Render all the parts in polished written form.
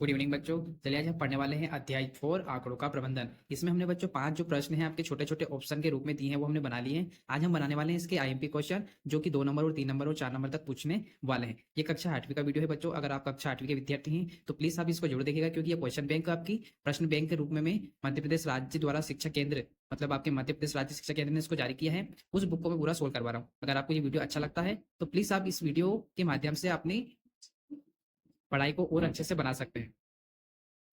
Good evening बच्चों। चलिए आज हम पढ़ने वाले हैं अध्याय 4 आंकड़ों का प्रबंधन। इसमें हमने बच्चों 5 जो प्रश्न हैं आपके छोटे छोटे ऑप्शन के रूप में दिए हैं वो हमने बना लिए हैं। आज हम बनाने वाले हैं इसके आईएमपी क्वेश्चन जो कि 2 नंबर और 3 नंबर और 4 नंबर तक पूछने वाले हैं। ये कक्षा 8वीं का वीडियो है बच्चों। अगर आप कक्षा 8वीं के विद्यार्थी हैं तो प्लीज आप इसको जरूर देखिएगा, क्योंकि ये क्वेश्चन बैंक आपकी प्रश्न बैंक के रूप में मध्य प्रदेश राज्य द्वारा शिक्षा केंद्र मतलब आपके मध्य प्रदेश राज्य शिक्षा केंद्र ने इसको जारी किया है। उस बुक को मैं पूरा सोल्व करवा रहा हूँ। अगर आपको ये वीडियो अच्छा लगता है तो प्लीज आप इस वीडियो के माध्यम से अपनी पढ़ाई को और अच्छे से बना सकते हैं।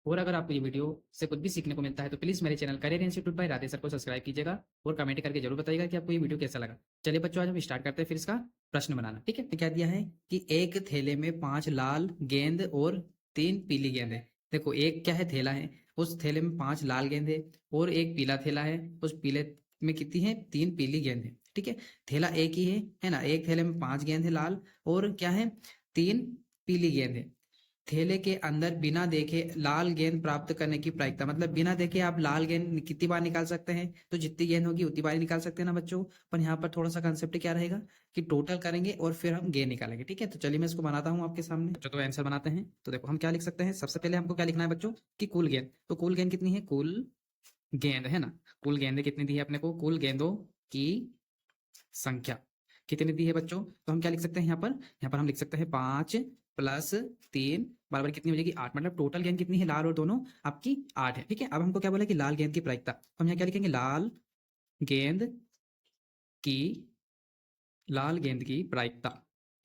और अगर आपको ये वीडियो से कुछ भी सीखने को मिलता है तो प्लीज मेरे channel career institute by Radhe sir को सब्सक्राइब कीजिएगा और कमेंट करके जरूर बताइएगा कि आपको ये वीडियो कैसा लगा। चलिए बच्चों आज हम स्टार्ट करते हैं फिर इसका प्रश्न बनाना। ठीक है, क्या दिया है कि एक थैले में 5 लाल गेंद और 3 पीली गेंद है। देखो एक क्या है, थैला है, उस थैले में 5 लाल गेंद है और एक पीला थैला है, उस पीले में कितनी है, 3 पीली गेंद है। ठीक है, थैला एक ही है ना, एक थैले में 5 गेंद है लाल और क्या है, 3 पीली गेंद है। थैले के अंदर बिना देखे लाल गेंद प्राप्त करने की प्रायिकता, मतलब बिना देखे आप लाल गेंद कितनी बार निकाल सकते हैं, तो जितनी गेंद होगी उतनी बार ही निकाल सकते हैं ना बच्चों। पर यहाँ पर थोड़ा सा कंसेप्ट क्या रहेगा कि टोटल करेंगे और फिर हम गेंद निकालेंगे। ठीक है, तो चलिए मैं इसको बनाता हूँ आपके सामने। तो आंसर बनाते हैं। तो देखो हम क्या लिख सकते हैं, सबसे पहले हमको क्या लिखना है बच्चों कि कुल गेंद। तो कुल गेंद कितनी है, कुल गेंद है ना, कुल गेंद कितनी दी है अपने को, कुल गेंदों की संख्या कितनी दी है बच्चों। तो हम क्या लिख सकते हैं यहाँ पर हम लिख सकते हैं 5 प्लस 3 बराबर कितनी हो जाएगी, 8। मतलब टोटल गेंद कितनी है, लाल और दोनों आपकी 8 है। ठीक है, अब हमको क्या बोला कि लाल गेंद की प्रायिकता, तो हम यहाँ क्या लिखेंगे, की लाल गेंद की प्रायिकता।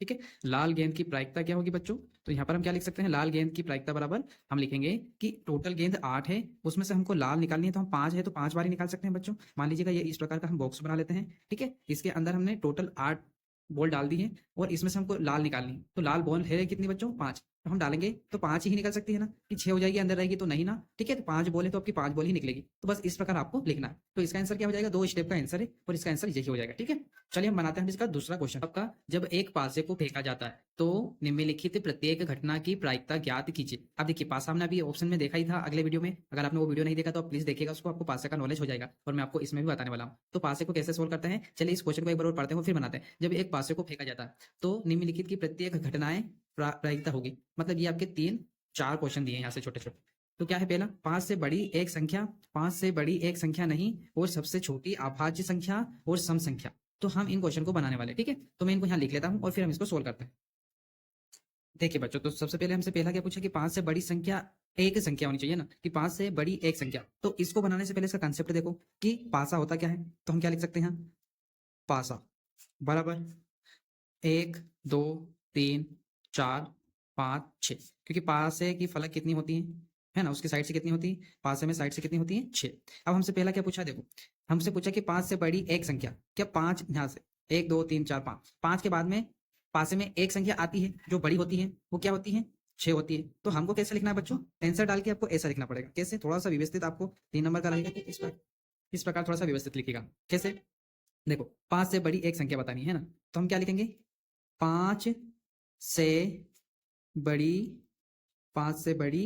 ठीक है, लाल गेंद की प्रायिकता क्या होगी बच्चों, तो यहाँ पर हम क्या लिख सकते हैं, लाल गेंद की प्रायिकता बराबर हम लिखेंगे कि टोटल गेंद 8 है, उसमें से हमको लाल निकालनी है तो हम 5 है तो 5 बार ही निकाल सकते हैं बच्चों। मान लीजिएगा ये इस प्रकार का हम बॉक्स बना लेते हैं। ठीक है, इसके अंदर हमने टोटल 8 बॉल डाल दी है और इसमें से हमको लाल निकालनी है। तो लाल बॉल है कितनी बच्चों, 5। तो हम डालेंगे तो 5 ही निकल सकती है ना, कि 6 हो जाएगी अंदर रहेगी तो नहीं ना। ठीक है, तो 5 बॉल है तो आपकी 5 बॉल ही निकलेगी। तो बस इस प्रकार आपको लिखना है। तो इसका आंसर क्या हो जाएगा, 2 स्टेप का आंसर है और इसका आंसर यही हो जाएगा। ठीक है, चलिए हम बनाते हैं इसका दूसरा क्वेश्चन। आपका जब एक पासे को फेंका जाता है तो निम्नलिखित प्रत्येक घटना की प्रायिकता ज्ञात कीजिए। अब देखिए पासा हमने अभी ऑप्शन में देखा ही था अगले वीडियो में, अगर आपने वो वीडियो नहीं देखा तो आप प्लीज देखिएगा उसको, आपको पासे का नॉलेज हो जाएगा और मैं आपको इसमें भी बताने वाला हूँ। तो पासे को कैसे सोल्व करते हैं, चलिए इस क्वेश्चन को एक बार और पढ़ते हैं फिर बनाते हैं। जब एक पासे को फेंका जाता है तो निम्नलिखित की प्रत्येक घटनाएं प्रायिकता होगी। मतलब ये आपके 3-4 क्वेश्चन दिए हैं यहाँ से छोटे छोटे। तो क्या है पहला, 5 से बड़ी एक संख्या, 5 से बड़ी एक संख्या नहीं और सबसे छोटी अभाज्य संख्या और सम संख्या। तो हम इन क्वेश्चन को बनाने वाले। ठीक है, तो मैं इनको यहाँ लिख लेता हूँ और फिर हम इसको सोल्व करते हैं। देखिए बच्चों, तो सबसे पहले हमसे पहला क्या पूछा कि 5 से बड़ी संख्या एक संख्या होनी चाहिए ना, कि 5 से बड़ी एक संख्या। तो इसको बनाने से पहले इसका कंसेप्ट देखो कि पासा होता क्या है। तो हम क्या लिख सकते हैं, पासा बराबर 1 2 3 4 5 6, क्योंकि पासे की फलक कितनी होती है ना, उसकी साइड से कितनी होती है, पासे में साइड से कितनी होती है, 6। अब हमसे पहला क्या पूछा, देखो हमसे पूछा कि 5 से बड़ी एक संख्या, क्या 5 यहाँ से 1 2 3 4 5, 5 के बाद में पासे में एक संख्या आती है जो बड़ी होती है, वो क्या होती है, 6 होती है। तो हमको कैसे लिखना है बच्चों, आंसर डाल के आपको ऐसा लिखना पड़ेगा। कैसे, थोड़ा सा व्यवस्थित, आपको 3 नंबर का रहेगा कि इस प्रकार थोड़ा सा व्यवस्थित लिखिएगा। कैसे, देखो 5 से बड़ी एक संख्या बतानी है ना, तो हम क्या लिखेंगे, 5 से बड़ी 5 से बड़ी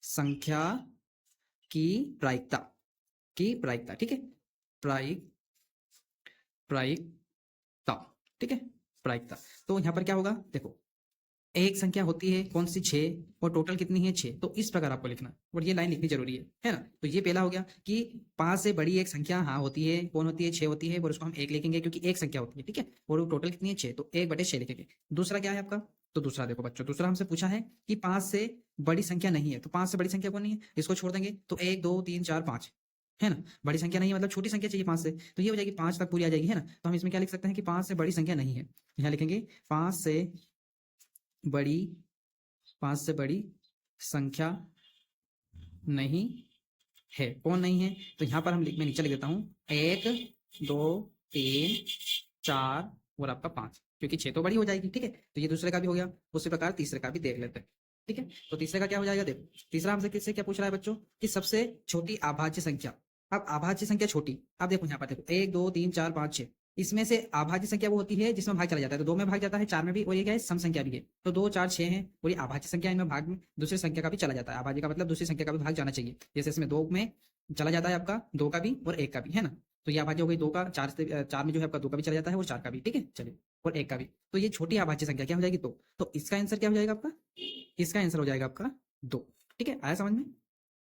संख्या की प्रायिकता, ठीक है, प्रायिकता, ठीक है, प्रायिकता। तो यहां पर क्या होगा, देखो एक संख्या होती है कौन सी, 6, और टोटल कितनी है, 6। तो इस प्रकार आपको लिखना और ये लाइन लिखनी जरूरी है ना। तो ये पहला हो गया कि 5 से बड़ी एक संख्या हाँ होती है, कौन होती है, 6 होती है, और उसको हम 1 लिखेंगे क्योंकि एक संख्या होती है। ठीक है, और टोटल कितनी है, 6, तो 1/6 लिखेंगे। दूसरा क्या है आपका, तो दूसरा देखो बच्चों, दूसरा हमसे पूछा है कि 5 से बड़ी संख्या नहीं है। तो 5 से बड़ी संख्या कौन नहीं है, इसको छोड़ देंगे तो 1 2 3 4 5 है ना, बड़ी संख्या नहीं है, मतलब छोटी संख्या चाहिए 5 से, तो ये हो जाएगी 5 तक पूरी आ जाएगी है ना। तो हम इसमें क्या लिख सकते हैं कि 5 से बड़ी संख्या नहीं है, यहाँ लिखेंगे 5 से बड़ी 5 से बड़ी संख्या नहीं है, कौन नहीं है, तो यहां पर मैं नीचे लिख देता हूं 1 2 3 4 और आपका 5, क्योंकि 6 तो बड़ी हो जाएगी। ठीक है, तो ये दूसरे का भी हो गया। उसी प्रकार तीसरे का भी देख लेते हैं। ठीक है, तो तीसरे का क्या हो जाएगा, देखो तीसरा हमसे किससे क्या पूछ रहा है बच्चों, कि सबसे छोटी अभाज्य संख्या। अब अभाज्य संख्या छोटी, अब देखो यहाँ पर देखो 1 2 3 4 5 6, इसमें से अभाज्य संख्या वो होती है जिसमें भाग चला जाता है, तो 2 में भाग जाता है, 4 में भी, और ये क्या है, सम संख्या भी है। तो 2 4 6 है और ये अभाज्य संख्या, इनमें भाग में दूसरी संख्या का भी चला जाता है। अभाज्य का मतलब दूसरी संख्या का भी भाग जाना चाहिए, जैसे इसमें 2 में चला जाता है आपका 2 का भी और 1 का भी, है ना। तो ये अभाज्य हो गई 2 का, 4 में जो है आपका 2 का भी चला जाता है और 4 का भी। ठीक है, चलिए, और 1 का भी। तो ये छोटी अभाज्य संख्या क्या हो जाएगी, तो इसका आंसर क्या हो जाएगा आपका, इसका आंसर हो जाएगा आपका 2। ठीक है, आया समझ में?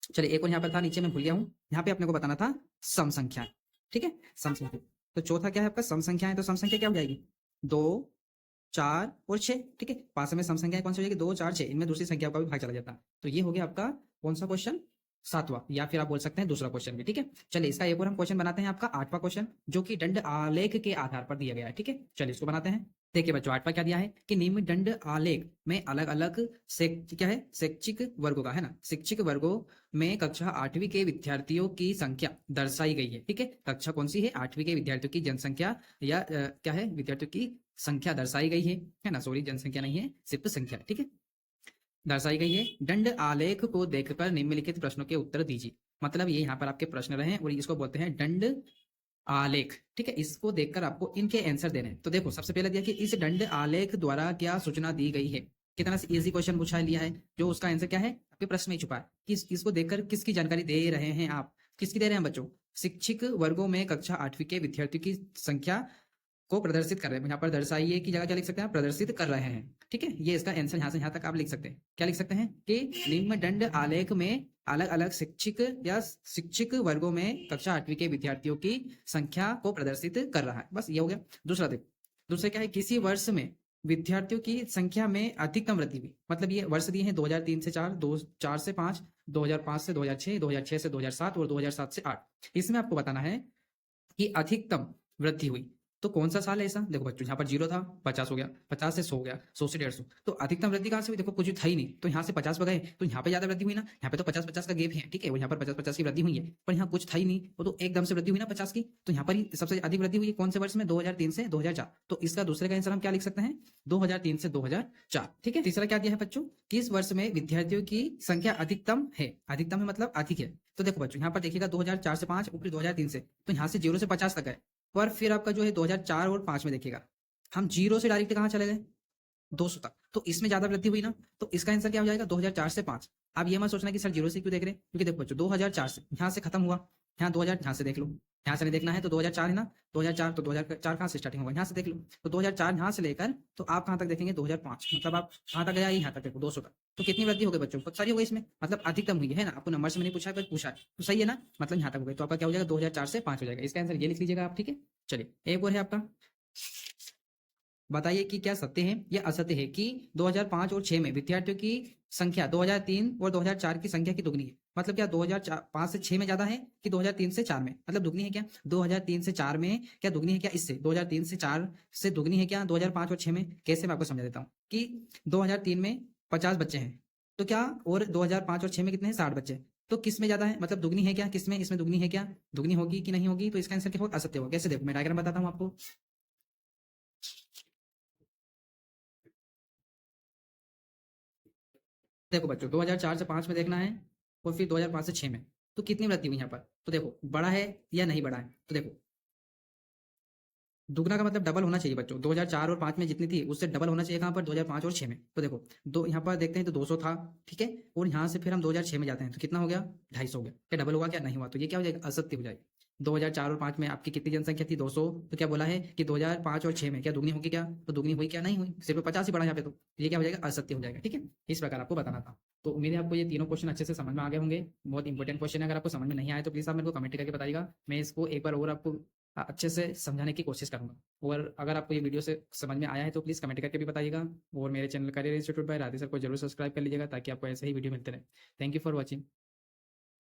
चलिए एक और यहाँ पर था, नीचे मैं भूल गया हूँ, यहाँ पे अपने को बताना था सम संख्या। ठीक है, सम संख्या। तो चौथा क्या है आपका? सम संख्या है। तो सम संख्या क्या हो जाएगी? 2, 4 और 6। ठीक है, पास में सम संख्या कौन सी हो जाएगी? 2, 4, 6। इनमें दूसरी संख्या का भी भाग चला जाता है। तो ये हो गया आपका कौन सा क्वेश्चन? 7वां, या फिर आप बोल सकते हैं दूसरा क्वेश्चन भी। ठीक है, चलिए इसका एक और हम क्वेश्चन बनाते हैं, आपका 8वां क्वेश्चन, जो कि दंड आलेख के आधार पर दिया गया है। ठीक है, चलिए इसको बनाते हैं। देखिए बच्चों, 8वां क्या दिया है कि निम्न दंड आलेख में अलग अलग क्या है? शैक्षिक वर्गों का, है ना, शैक्षिक वर्गों में कक्षा 8वीं के विद्यार्थियों की संख्या दर्शाई गई है। ठीक है, कक्षा कौन सी है? 8वीं के विद्यार्थियों की जनसंख्या, या क्या है, विद्यार्थियों की संख्या दर्शाई गई है ना, सॉरी जनसंख्या नहीं है, सिर्फ संख्या। ठीक है, दर्शाई गई है। दंड आलेख को देखकर निम्नलिखित प्रश्नों के उत्तर दीजिए। मतलब ये यहाँ पर आपके प्रश्न रहे और इसको बोलते हैं दंड आलेख। ठीक है, इसको देखकर आपको इनके आंसर देने हैं। तो देखो सबसे पहले दिया कि इस दंड आलेख द्वारा क्या सूचना दी गई है। कितना इजी क्वेश्चन पूछा लिया है, जो उसका आंसर क्या है आपके प्रश्न में छुपा है कि इसको देखकर किसकी जानकारी दे रहे हैं आप? किसकी दे रहे हैं बच्चों? शिक्षित वर्गों में कक्षा 8वीं के विद्यार्थियों की संख्या को प्रदर्शित कर रहे हैं। यहाँ पर दर्शाइए की जगह क्या लिख सकते हैं आप? प्रदर्शित कर रहे हैं। ठीक है, ये इसका आंसर यहाँ से यहाँ तक आप लिख सकते हैं। क्या लिख सकते हैं कि निम्न दंड आलेख में अलग अलग शिक्षक या शिक्षक वर्गों में कक्षा 8वीं के विद्यार्थियों की संख्या को प्रदर्शित कर रहा है। बस ये हो गया। दूसरा देखो, दूसरा क्या है? किसी वर्ष में विद्यार्थियों की संख्या में अधिकतम वृद्धि हुई। मतलब ये वर्ष दिए हैं 2003 से 4, 4 से 5, 2005 से 2006, 2006 से 2007 और 2007 से 8। इसमें आपको बताना है कि अधिकतम वृद्धि हुई तो कौन सा साल है ऐसा? देखो बच्चों, यहाँ पर 0 था, 50 हो गया, 50 से 100 हो गया, 100 से 150। तो अधिकतम वृद्धि कहाँ से हुई? देखो कुछ था ही नहीं, तो यहाँ से 50 पर गए तो यहाँ पे ज्यादा वृद्धि हुई ना। यहाँ पे तो 50-50 का गैप है। ठीक है, और यहाँ पर 50-50 की वृद्धि हुई है, पर यहाँ कुछ था ही नहीं, वो तो एकदम से वृद्धि हुई ना 50 की। तो यहाँ पर ही सबसे अधिक वृद्धि हुई है कौन से वर्ष में? 2003 से 2004। तो इसका दूसरे का आंसर हम क्या लिख सकते हैं? 2003 से 2004। ठीक है, तीसरा क्या दिया है बच्चों? किस वर्ष में विद्यार्थियों की संख्या अधिकतम है? अधिकतम है मतलब अधिक है। तो देखो बच्चों, यहाँ पर देखिएगा 2004 से 5 ऊपरी 2003 से, तो यहाँ से 0 से 50 तक है। पर फिर आपका जो है 2004 और 5 में देखिएगा, हम 0 से डायरेक्ट कहाँ चले गए? 200 तक। तो इसमें ज्यादा वृद्धि हुई ना, तो इसका आंसर क्या हो जाएगा? 2004 से 5। अब ये मत सोचना कि सर 0 से क्यों देख रहे हैं, क्योंकि देखो बच्चों 2004 से यहाँ से खत्म हुआ, यहाँ 2000 यहाँ से देख लो, यहाँ से नहीं देखना है तो 2004 है ना, 2004 तो 2004 कहाँ से स्टार्टिंग होगा? यहाँ से देख लो। तो 2004 यहाँ से लेकर तो आप कहाँ तक देखेंगे? 2005। मतलब आप कहाँ तक गया? यहाँ तक देखो 200 तक। तो कितनी वृद्धि हो गई बच्चों? बहुत सारी हो गई इसमें, मतलब अधिकतम हुई है ना। आपको नंबर से मैंने पूछा है, बस पूछा है तो सही है ना, मतलब यहाँ तक हो गई। तो आपका क्या हो जाएगा? 2004 से 5 हो जाएगा। इसका आंसर ये लिख लीजिएगा आप। ठीक है, चलिए एक और है आपका, बताइए कि क्या सत्य है या असत्य है कि 2005 और 6 में विद्यार्थियों की संख्या 2003 और 2004 की संख्या की दुगनी है। मतलब क्या 2005 से 6 में ज्यादा है कि 2003 से 4 में? मतलब दुगनी है क्या? 2003 से 4 में क्या दुगनी है क्या? इससे 2003 से 4 से दुगनी है क्या 2005 और 6 में? कैसे मैं आपको समझा देता हूँ कि 2003 में 50 बच्चे हैं, तो क्या और 2005 और 6 में कितने हैं? 60 बच्चे। तो किस में ज्यादा है? मतलब दुगनी है क्या? किसमें? इसमें दुगनी है क्या? दुगनी होगी कि नहीं होगी? तो इसका आंसर क्या होगा? असत्य होगा। कैसे? देखो मैं डायग्राम बताता हूँ आपको। देखो बच्चों 2004 से 5 में देखना है और फिर 2005 से 6 में, तो कितनी वृद्धि हुई यहाँ पर? तो देखो बड़ा है या नहीं बड़ा है? तो देखो दुगना का मतलब डबल होना चाहिए बच्चों। 2004 और 5 में जितनी थी उससे डबल होना चाहिए कहाँ पर? 2005 और 6 में। तो देखो दो यहाँ पर देखते हैं तो 200 था। ठीक है, और यहाँ से फिर हम 2006 में जाते हैं तो कितना हो गया? 250 हो गया। क्या डबल हुआ क्या? नहीं हुआ। तो ये क्या हो जाएगा? असत्य हो जाएगा। 2004 और 5 में आपकी कितनी जनसंख्या थी? 200। तो क्या बोला है कि 2005 और 6 में क्या दुगनी होगी क्या? तो दुगनी हुई क्या? नहीं हुई, सिर्फ 50 ही बढ़ा यहाँ पे। तो ये क्या हो जाएगा? असत्य हो जाएगा। ठीक है, इस प्रकार आपको बताना था। तो उम्मीद है आपको ये तीनों क्वेश्चन अच्छे से समझ में आ गए होंगे। बहुत इंपॉर्टेंट क्वेश्चन है, अगर आपको समझ में नहीं आए तो प्लीज आप मेरे को कमेंट करके बताइएगा। मैं इसको एक बार और आपको अच्छे से समझाने की कोशिश करूंगा। और अगर आपको ये वीडियो से समझ में आया है तो प्लीज़ कमेंट करके भी बताइएगा। और मेरे channel career institute by Radhe sir को जरूर सब्सक्राइब कर लीजिएगा ताकि आपको ऐसे ही वीडियो मिलते रहे। Thank you for watching.